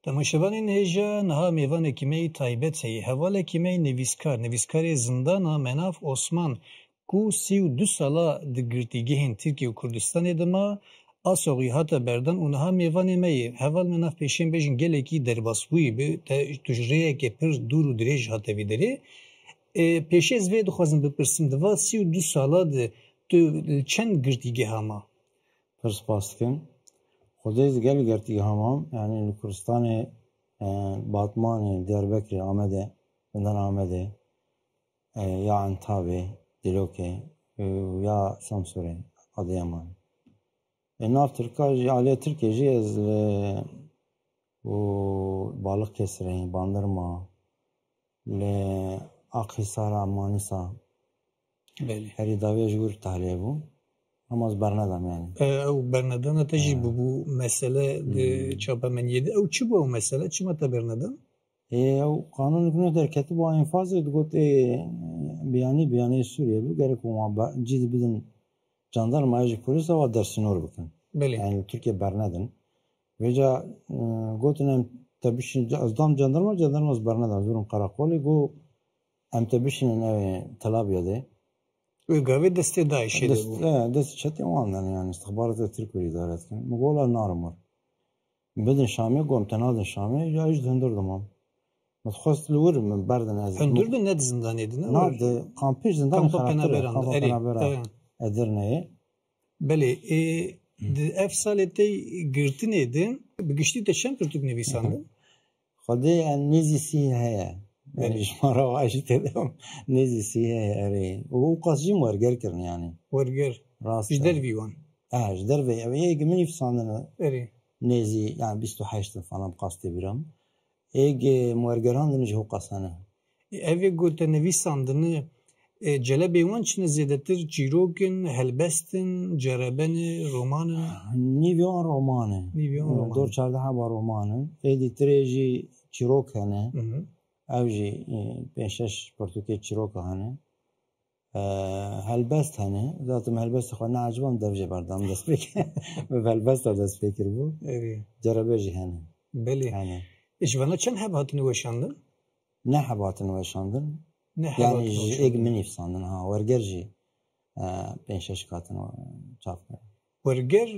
تماشاوان هجا نها میوان کیمی تایبت هی حوال کیمی نویسکار زندان مناف عثمان کو 32 سالا دگرتیگهین ترکیه و کردستان دما آسوغی هاتا بردن اونها میوان می حوال مناف پیشین بیشن گلکی درباسوی به تجریه که پر دور و دریج هاتا ویدری پیش از وی دخوازم بپرسیم دوا 32 سالا تو چند گرتیگه هما؟ پرس پاسکن خودش گل گرتیگه همام یعنی کردستان باتمان دیاربکر آمده بندن آمده یا انتابه دلوکه یا سامسوره آدیامان ناف ترکیه عالیه ترکیه جی از و بالغ کسرین باندرما ل آقیسار مانیسا بله هری داویه جور تحلیه بو اما از برندم یعنی او برندان تجی بو مسئله چاپا من یده او چی بو مسئله چی متا برندان؟ او قانون کنه در کتب و انفاز گفت بیانی سوریه بو گره که ما جید بدن جاندارمایجی پلیس و درسینور بکن بله yani Türkiye bernedin veca gotunem tabişin az dam jandarma az bernedin durum karakoli go em tabişin ev talabiyede Uygavi deste daişe de bu. dest çeti olandan yani istihbarat Türkiye idaret kan mugola narmur بدن şami gom tenadın şami ya hiç döndürdüm am متخصص لور من بردن از Öndürdü ne zindan edin? nerede kampış zindan Kampa penaberan edirneyi beli ev salete girtin edin bigişti de şen kırtık nevisandı خدای نزیسی هیا یعنی شماره واشی تدام نزیسی هیا اری و قصدی مرگر کردن یعنی ورگر راست جدر ویوان جدر وی اوه یک منی فساندن اری نزی yani 28 falan قصدی بیرم ایگ مرگران دنیج هو قصانه evi gote nevisandını celebeywan çine zedetir çirokin helbestin cerebeni romanı نیویان رومانه دور چارده ها با رومانه ایدی تریجی چیروک هنه اوجی بینشش پرتوکی چیروک هنه هلبست هنه ذاتم هلبست خواه عجبان دوجه بردم دست بکر هلبست دست بکر بو جربه جی هنه بله اجوانا چند هباتنی وشاندن؟ نه هباتنی وشاندن yani ek minif sandın ha wargerji penşeş katın çap warger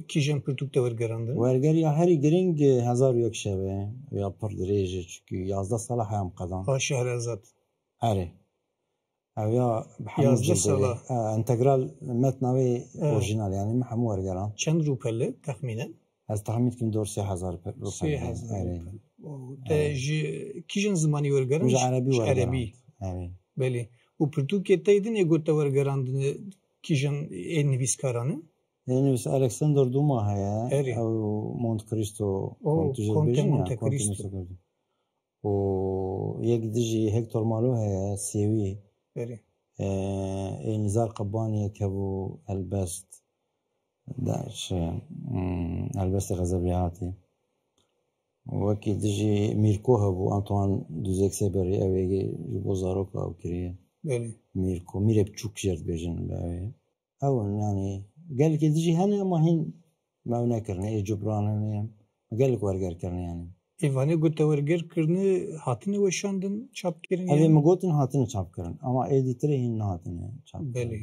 kijen pırtukta wargerandın warger ya her giring 1000 yok şebe ya par derece çünkü yazda salah ham qadam ha şehrazat hari ya yazda salah integral metnavi orijinal yani mahmud wargeran çend rupelle tahminen az tahmin kim 3000 rupiye hari kijen zamanı wargeran arabi بله و پرتوکیه تایدین یگوتا ورگراندن کیجن نویسکارانه نویس الکساندر دوما هیا او مونت کریستو مونت کریستو و یک دیجی هکتور مالو هیا سیوی بله نزار قبانی که بو البست داش البست غزبیاتی وکی دیجی میرکو هبو آنتوان دوزک سبری اویگی بوزارو که او کریه بله میرکو میره بچوک جرد بیجن باوی اون یعنی قال که دیجی هنه اما هین ما نکرنه ای جبران هنه قال که ورگر کرنه یعنی ایوانی گوته ورگر کرنه هاتنی وشاندن چاپ کرن اوی مگوتن هاتنی چاپ کرن اما ایدیتره هین هاتنی چاپ کرن بله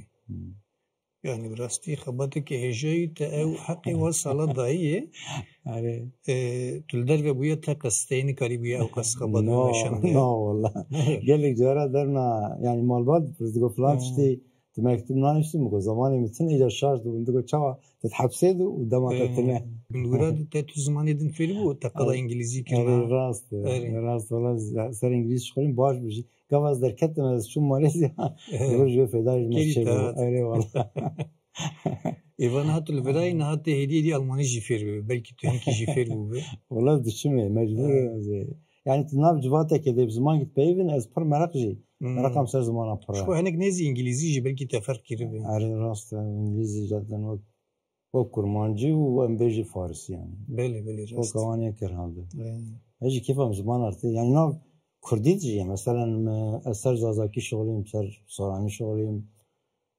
yani rastî xebatê ki hêjeyî te ew heqê we sala dayî tu li derve bûye te qesteyînî karî bûye ew qes xebat weşandiye no wallah gelek cara derna yani malbat digo falan tiştî tu mektub nanîştî ku zamanê min tin îca şarj dibûn digo çawa te hepsêdû û dema te tune wira te tu zimanê din fêrî bû te qala îngilîzî kirine rast wallah ser îngilîz xwîn baş bijî gavaz derketim ez çûm Malezya ji fêdayî wallah Evan hatı lverayı nahatı hediye di Almanı jifir be belki tüyünki jifir bu be. Valla düşünme mecbur yani tınav civata kede bir zaman git beyvin ez par merakji merakam ser zamana para. Şu hanek nezi İngilizce ji belki teferk kiri be. Arı rast İngilizce zaten o kurmancı ve embeji Farsi yani. Bele rast. O kavaniye kerhalde. Eci kefam zaman artı yani nav Kurditci mesela eser zazaki şoğlayım ser sorani şoğlayım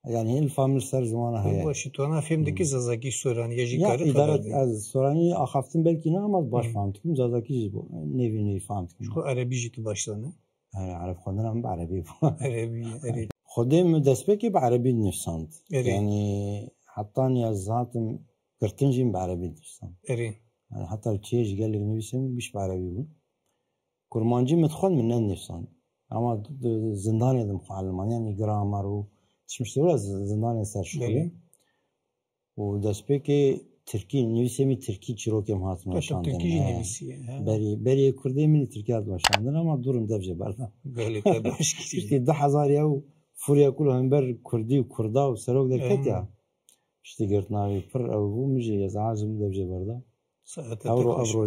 yani الفامل سر زمان هیا باشی تو انا فهم دکی زازاکی سورانی یه جی ya کاری idaret خبردی az sorani axaftin belki ne ama baş fahmtım zazaki bu nevi fahmtım خو عربی جی تو başlanı yani Arap خوندنم به عربی عربی عربی خودم دستپکی به عربی نویساند اری yani hatta niyazatım kırtıncıyım به عربی نویساند اری yani hatta çiğ gelip nüvisem biş به عربی bu kurmancı metxon minden nüvisan ama zindan edim Almanya yani gramer و çıkmıştı biraz zindan eser şöyle و despeki Türkiye nüvisemi Türkiye çirokem hatun başlandı. Türkiye nüvisi. Beri Kürdiye mini Türkiye başlandı ama durum devce barda. Böyle tabii başka. İşte 10,000 ya furya kulu hem ber Kürdi Kurda ve serok derket ya. İşte gertnavi pır bu müje yazazım devce barda. Avro.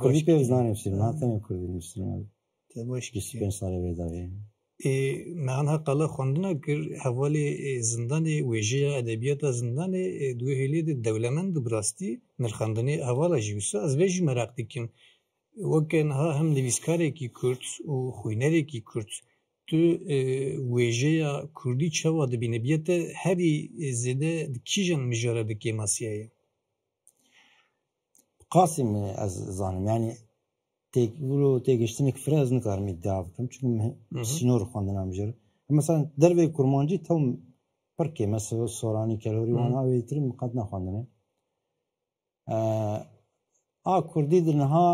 Kürdi pevznan hepsini. Hatta Kürdi hepsini. Tabii başka. Ben sana vedavi. معنا قلا خوندنا کر حوالی زندان ویژه ادبیات زندان دو هلی دولمند براستی نرخاندنی حوالا جیوسا از ویژی مراق دیکم وکن ها هم نویسکاری کی کرد و خوینری کی کرد تو ویژه کردی چوا دبینبیت هری زده کیجن مجاره بکی ماسیایی قاسم از زانم yani تێگەشتنێک فراز نکارم ئیدdia بکەم چون سینۆر خوێندنام ژێر مثلا دەرێ کورمانجی تەم پڕکێ مەسە سۆرانی کەلۆری واناوێترم قەت نەخواندنێ ئا کوردی درنها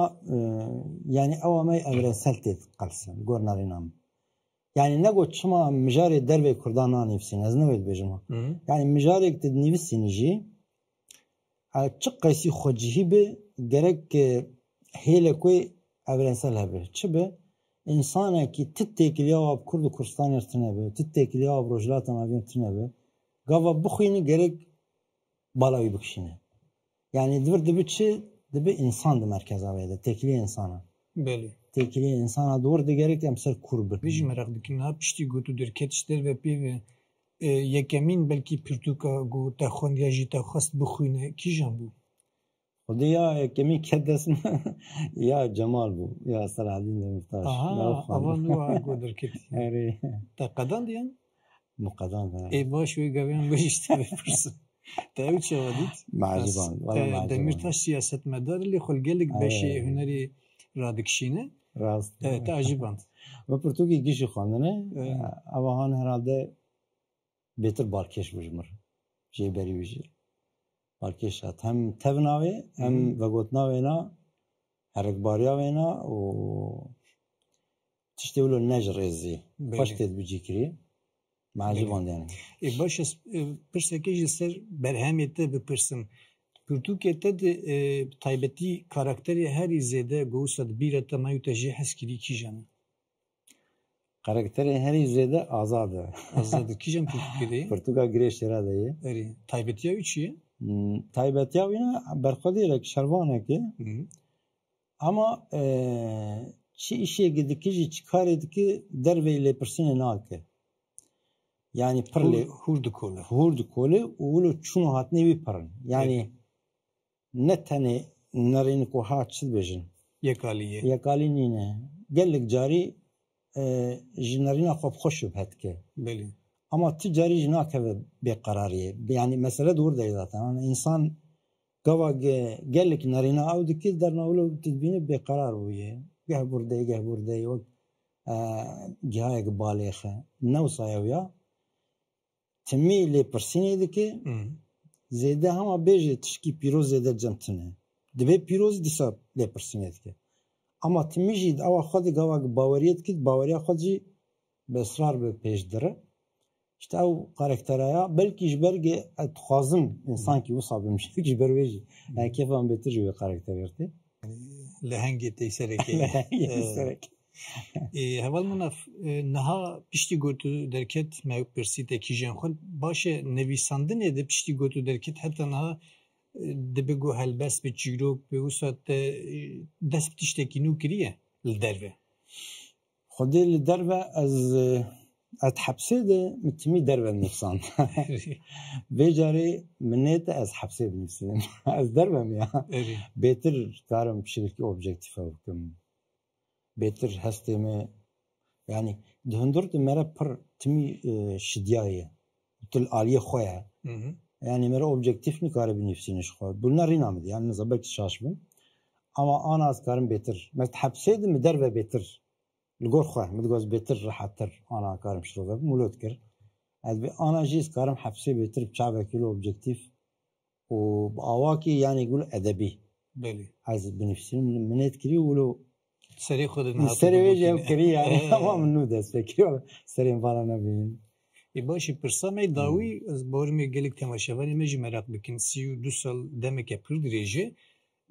yani ئەوەمەی ئەvrensel tێت قەلسم گۆر ناڕێنام yani نەگوت çima mijarê dervê Kurdan nanîvisîn ez newê dibêjim yani mijarek te dinivîsînî jî çi qesî xwecihî bi gerek hêle ku evrensel hebe. Çi be? İnsanekî tit têkiliya ab Kurd û Kurdistanê tune be, tit têkiliya ab rojhilatan avîn tune be, gava bixwînî gerek bala wî bikişîne. Yani divir dibi çi? Dibi insan di merkeza wê de, têkiliya insana. Belê. Têkiliya insana dor de gerek em ser Kurd bin. Vî jî merak dikim ha piştî gotu derket işler ve pêvê yekemîn belkî pirtûka got te xwendiya jî te xwest bixwîne kîjan bû? Xwedê ya yekemîn ket destin ya Cemal bû ya Selahaddin Demirtaş. Avan wa got derketî. Te qedandiyan? Muqedan. Baş wê geviyan bijîşte bipirsin. Te ew çawa dît? Meaciban. Demirtaş siyasetmedar lê xwelgelek beşê hunerî radikişîne. Rast. Te acîband. Ve Pirtûkê gişî xwendine evahan herhalde bêtir barkêş bijimir. Jêberî wî jî. Barkêş hat. Hem tevnavê hem vegotinavê na herekbariya wê na û tiştê wilo ne ji rêzî. Xweş tê bicîkirî. Meaciban yani. Baş ez pirsekê ji ser berhemê te bipirsim. Pirtûkê te de taybetî karakterê herî zêde gowsa di bîra te mayu te jê hez kirî kîjan e? Karakterê herî zêde azad e. Azad e. Kîjan Pirtûkê de ye? Pirtûka girêşêra de ye. Erê. Taybetiya wî çi ye? Taybetiya wî ne berxwedîrek şervanek e. Ama çi işekê dikî jî çi karê dikî dervê lêpirsînê nake. Yani pırlê hûr dikole û wilo çûno hatine wî pirin. Yani ne tenê nerên ku hat çi dibêjin. Yekalî ye. Yekalî nîne. Gelek carî ji nerîna xwe xweş û hetike. Belê. Ama ti carî jî nakeve bêqerariyê. Yani mesele dûr de zaten. Yani insan gava gelek nerîna ew dikî derna wilo tu dibînî bêqerar bûye. Geh burdeyê geh burdeyê wek cihayek balêxe. Newsa ew ya timî lêpirsînê dike zêde hema bêje tişkî pîroz zêde cem tune. Dibe pîroz dîsa lêpirsînê dike. Ama timî jî ewa xwe de gavak baweriyê dikî baweriya xwe jî bi israr bi pêş dire. İşte ew karakteraya belkî ji ber dixwazim insankî wisa bimişik ji ber wê jî. Yani kêfan bêtir ji wê karakterê tê. Lehengê tê serekê. Heval min niha piştî gotu derket me pirsî te kîjan xwe baş e nivîsandinê de piştî gotu derket heta niha dibe got helbest bi çîrok bi wisa te dest bi tiştekî nû kiriye li derve. Xwedê li derve ez hepsê de min timî derve nivîsand. Vê carê min nête ez hepsê binivîsînim. Ez dervem ya. Bêtir karim pişirîkî objektif bikim. Bêtir hestê me yani di hundir de mere pir timî şidya ye. تل آلیه خواه yani mera objektif nikare binifsiniş xo. Bunlar inamdı. Yani nezabek şaşmın. Ama ana az karım betir. Mert hapseydi mi der ve betir. Lgor xo. Medgoz betir rahattır. Ana karım şurada mulot kir. Az bir ana jiz karım hapse betir çavekili objektif. O avaki yani gül edebi. Beli. Az binifsinin menet kiri ulu seri xodun seri vejev kiri yani tamam nu destekliyor. Serin falan abin. باشی پرسامی داوی از بارمی گلیک تماشاوانی مجی مراق بکن 32 سال دمک پر درجه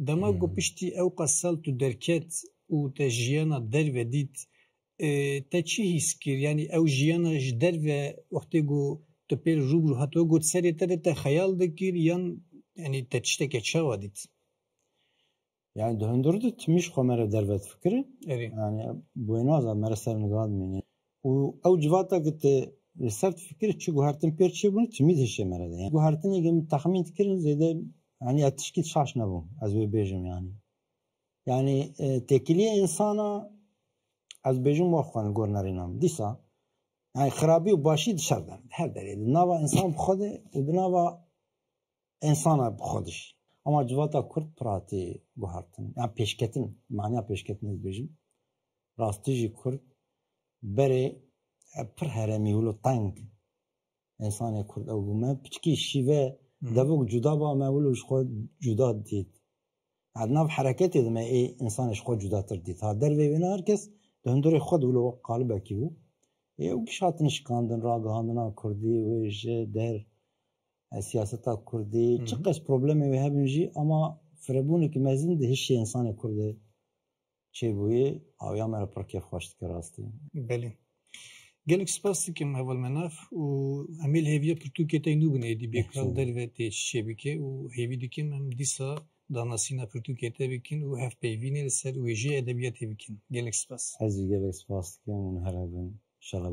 دما گو پشتی او قسال تو درکت و تا جیانا در و دید تا چی حس کر یعنی او جیانا در و وقتی گو تو پیل روبرو هاتو گو سری تره تا خیال دکر yani تا چشته که چاوا دید yani döndürdü tümiş komere dervet fikri evet yani bu enaza mereser nigad meni o civata gitti sert fikir çi guhartin perçi bunu tümid heşe merede. Yani guhartin yegem tahmin tkirin zede yani atışkit şaşna bu az bir bejim yani. Yani tekili insana az bejim vakfan gornarinam disa yani xarabi u başı dışarıdan her derede. Nava insan bxode u nava insana bxodiş. Ama civata kurt prati guhartin. Yani peşketin mania peşketin az bejim. Rastici kurt bere پر هرمی ولو تنگ انسان کرد او ما پچکی شیوه دبوک جدا با ما ولوش خود جدا دید عدنا حرکت دم ای انسانش خود جدا تر دید ها در وینا herkes döndüre خود ولو قالب کی bu او kişatın şikandın ragandına kurdi ve je der siyaseta kurdi çıkış problemi ve hepinci ama frebuni ki mezin de hiç insan kurdi şey bu avya mera parke hoşt kerasti beli gelek spas ki heval menaf u amil heviye Türkiye taynu bune di bekral der ve te şebike u hevi dikin hem disa danasina Türkiye tebikin u hef peyvini ser u eje edebiyat tebikin gelek spas az gelek spas ki mun herabin inşallah